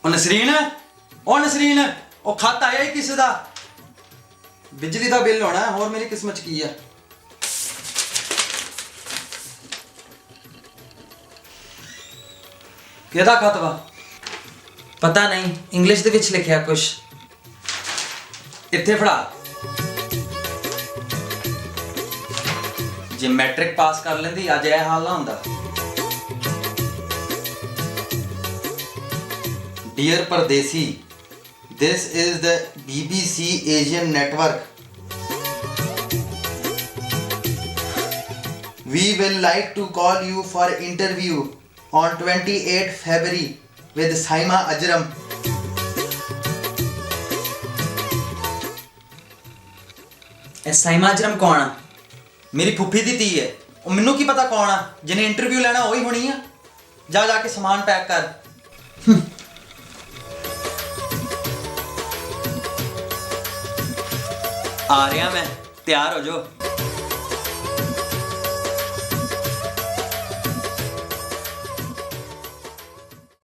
नसरीन ਉਹ ਖਤ ਆਇਆ ਹੀ ਕਿਸੇ ਦਾ ਬਿਜਲੀ ਦਾ ਬਿੱਲ ਹੋਣਾ ਹੋਰ ਮੇਰੀ ਕਿਸਮਤ 'ਚ ਕੀ ਆ ਕਿਹਦਾ ਖਤ ਵਾ पता नहीं इंग्लिश दे विच लिखिया कुछ ਇੱਥੇ ਫੜਾ ਜੇ ਮੈਟ੍ਰਿਕ ਪਾਸ ਕਰ ਲੈਂਦੀ ਅੱਜ ਇਹ ਹਾਲ ਨਾ ਹੁੰਦਾ dear Pardesi This is the BBC Asian Network. We will like to call you for interview on 28 February with Saima Ajram. Saima Ajram कौन आ मेरी फुफी दी धी है ਉਹ ਮੈਨੂੰ ਕੀ ਪਤਾ ਕੌਣ ਆ ਜਿਹਨੇ ਇੰਟਰਵਿਊ ਲੈਣਾ ਉਹੀ ਹੋਣੀ ਆ ਜਾ ਕੇ ਸਮਾਨ ਪੈਕ ਕਰ आ रहा मैं तैयार हो जाओ